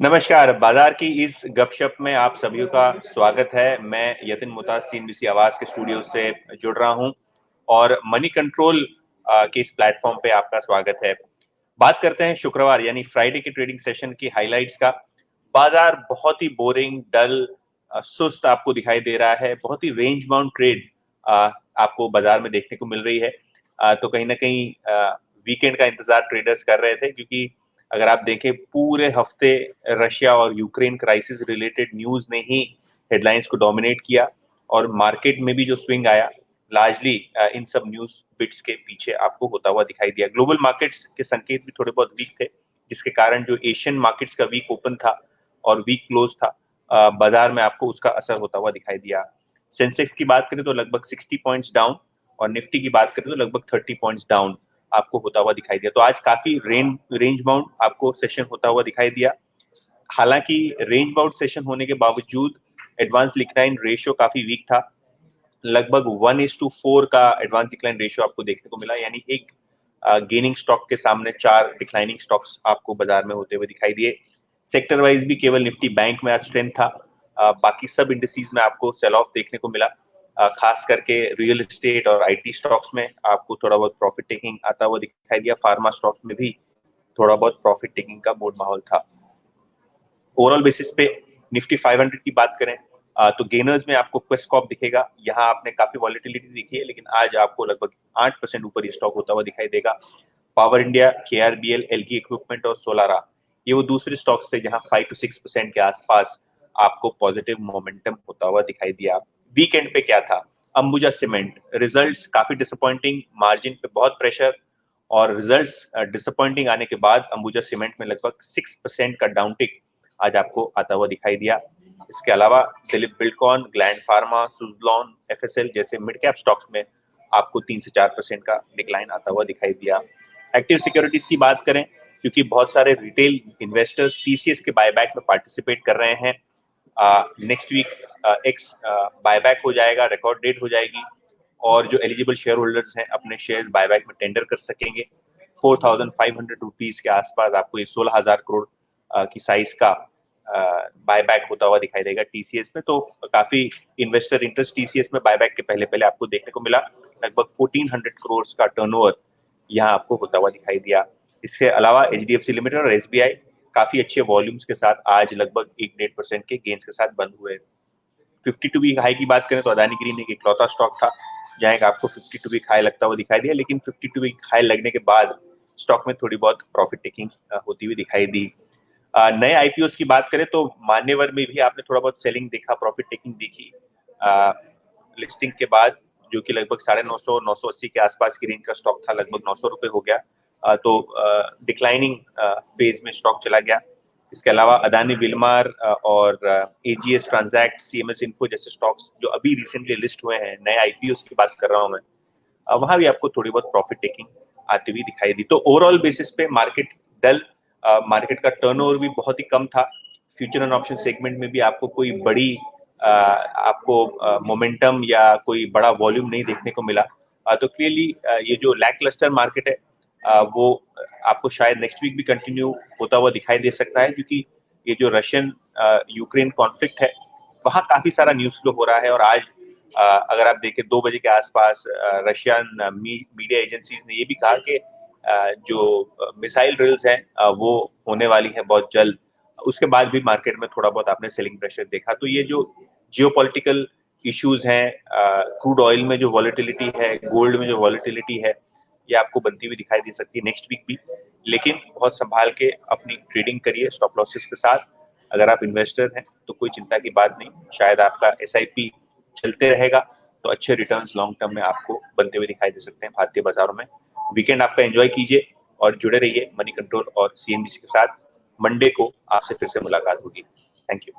नमस्कार, बाजार की इस गपशप में आप सभी का स्वागत है। मैं यतिन मुताज सीएनबीसी आवाज के स्टूडियो से जुड़ रहा हूं और मनी कंट्रोल के इस प्लेटफॉर्म पे आपका स्वागत है। बात करते हैं शुक्रवार यानी फ्राइडे के ट्रेडिंग सेशन की हाइलाइट्स का। बाजार बहुत ही बोरिंग, डल, सुस्त आपको दिखाई दे रहा है। बहुत ही रेंज बाउंड ट्रेड आपको बाजार में देखने को मिल रही है। तो कहीं ना कहीं वीकेंड का इंतजार ट्रेडर्स कर रहे थे, क्योंकि अगर आप देखें पूरे हफ्ते रशिया और यूक्रेन क्राइसिस रिलेटेड न्यूज ने ही हेडलाइंस को डोमिनेट किया और मार्केट में भी जो स्विंग आया लार्जली इन सब न्यूज बिट्स के पीछे आपको होता हुआ दिखाई दिया। ग्लोबल मार्केट्स के संकेत भी थोड़े बहुत वीक थे, जिसके कारण जो एशियन मार्केट्स का वीक ओपन था और वीक क्लोज था, बाजार में आपको उसका असर होता हुआ दिखाई दिया। सेंसेक्स की बात करें तो लगभग 60 पॉइंट्स डाउन और निफ्टी की बात करें तो लगभग 30 पॉइंट्स डाउन आपको होता हुआ दिखाई दिया। तो आज काफी रेंज बाउंड आपको सेशन होता हुआ दिखाई दिया। हालांकि रेंज बाउंड सेशन होने के बावजूद एडवांस डिक्लाइन रेशियो काफी वीक था। लगभग 1:4 का एडवांस डिक्लाइन रेशियो आपको देखने को मिला, यानी एक गेनिंग स्टॉक के सामने 4 डिक्लाइनिंग स्टॉक्स आपको बाजार में होते हुए दिखाई दिए। सेक्टर वाइज भी केवल निफ्टी बैंक में आज स्ट्रेंथ था। बाकी सब इंडस्ट्रीज में आपको सेल ऑफ देखने को मिला। खास करके रियल एस्टेट और आईटी स्टॉक्स में आपको थोड़ा बहुत प्रॉफिट टेकिंग आता हुआ दिखाई दिया। फार्मा स्टॉक्स में भी थोड़ा बहुत प्रॉफिट टेकिंग का मूड माहौल था। ओवरऑल बेसिस पे निफ्टी 500 की बात करें तो गेनर्स में आपको क्वेस्टकॉर्प दिखेगा। यहाँ आपने काफी वॉलिटिलिटी दिखी है, लेकिन आज आपको लगभग 8% ऊपर ये स्टॉक होता हुआ दिखाई देगा। Power India, KRBL, algae equipment और सोलारा, ये वो दूसरे स्टॉक्स थे जहां 5 to 6% के आसपास आपको पॉजिटिव मोमेंटम होता हुआ दिखाई दिया। वीकेंड पे क्या था? अंबुजा सीमेंट रिजल्ट्स काफी डिसअपॉइंटिंग, मार्जिन पे बहुत प्रेशर और रिजल्ट्स डिसअपॉइंटिंग आने के बाद अंबुजा सीमेंट में लगभग 6% का डाउनटिक आज आपको आता हुआ दिखाई दिया। इसके अलावा Dilip Buildcon, gland pharma, Suzlon, FSL जैसे मिड कैप स्टॉक्स में आपको 3 से 4% का डिक्लाइन आता हुआ दिखाई दिया। एक्टिव सिक्योरिटीज की बात करें, क्योंकि बहुत सारे रिटेल इन्वेस्टर्स टीसीएस के बायबैक में पार्टिसिपेट कर रहे हैं। नेक्स्ट वीक एक्स बायबैक हो जाएगा, रिकॉर्ड डेट हो जाएगी और जो एलिजिबल शेयर होल्डर्स हैं अपने शेयर्स बायबैक में टेंडर कर सकेंगे। 4,500 रुपीज के आसपास आपको ये 16,000 करोड़ की साइज का बायबैक होता हुआ दिखाई देगा टीसीएस में। तो काफी इन्वेस्टर इंटरेस्ट टीसीएस में बायबैक के पहले पहले आपको देखने को मिला। लगभग 1400 करोड़ का टर्नओवर यहाँ आपको होता हुआ दिखाई दिया। इसके अलावा एचडीएफसी लिमिटेड और एसबीआई काफी अच्छे वॉल्यूम्स के साथ आज लगभग 1-1.5% के गेन्स के साथ बंद हुए। 52 वीक हाई की बात करें तो अदानी ग्रीन एक इकलौता स्टॉक था जहां आपको 52 वीक हाई लगता हुआ दिखाई दिया, लेकिन 52 वीक हाई लगने के बाद स्टॉक में थोड़ी बहुत प्रॉफिट टेकिंग होती हुई दिखाई दी। नए आईपीओस की बात करें तो मान्यवर में भी आपने थोड़ा बहुत सेलिंग देखा, प्रॉफिट टेकिंग देखी लिस्टिंग के बाद, जो कि लगभग 950-980 के आसपास की रेंज का स्टॉक था, लगभग 900 रुपए हो गया। तो डिक्लाइनिंग फेज में स्टॉक चला गया। इसके अलावा अदानी विलमार और एजीएस ट्रांजैक्ट, सीएमएस इन्फो जैसे स्टॉक्स जो अभी रिसेंटली लिस्ट हुए हैं, नए आईपीओस की बात कर रहा हूं मैं, वहां भी आपको थोड़ी बहुत प्रॉफिट टेकिंग आती हुई दिखाई दी। तो ओवरऑल बेसिस पे मार्केट डल, मार्केट का टर्नओवर भी बहुत ही कम था। फ्यूचर एंड ऑप्शन सेगमेंट में भी आपको कोई बड़ी आपको मोमेंटम या कोई बड़ा वॉल्यूम नहीं देखने को मिला। तो क्लियरली ये जो लैकलस्टर मार्केट है वो आपको शायद नेक्स्ट वीक भी कंटिन्यू होता हुआ दिखाई दे सकता है, क्योंकि ये जो रशियन यूक्रेन कॉन्फ्लिक्ट है वहाँ काफी सारा न्यूज फ्लो हो रहा है। और आज अगर आप देखें 2 बजे के आसपास रशियन मीडिया एजेंसीज ने ये भी कहा कि जो मिसाइल ड्रिल्स हैं वो होने वाली है बहुत जल्द। उसके बाद भी मार्केट में थोड़ा बहुत आपने सेलिंग प्रेशर देखा। तो ये जो जियोपॉलिटिकल इश्यूज हैं, क्रूड ऑयल में जो वॉलेटिलिटी है, गोल्ड में जो वॉलेटिलिटी है, ये आपको बनती हुई दिखाई दे सकती है नेक्स्ट वीक भी। लेकिन बहुत संभाल के अपनी ट्रेडिंग करिए स्टॉप लॉसेस के साथ। अगर आप इन्वेस्टर हैं तो कोई चिंता की बात नहीं, शायद आपका एसआईपी चलते रहेगा तो अच्छे रिटर्न्स लॉन्ग टर्म में आपको बनते हुए दिखाई दे सकते हैं भारतीय बाजारों में। वीकेंड आपका एंजॉय कीजिए और जुड़े रहिए मनी कंट्रोल और सीएनबीसी के साथ। मंडे को आपसे फिर से मुलाकात होगी। Thank you.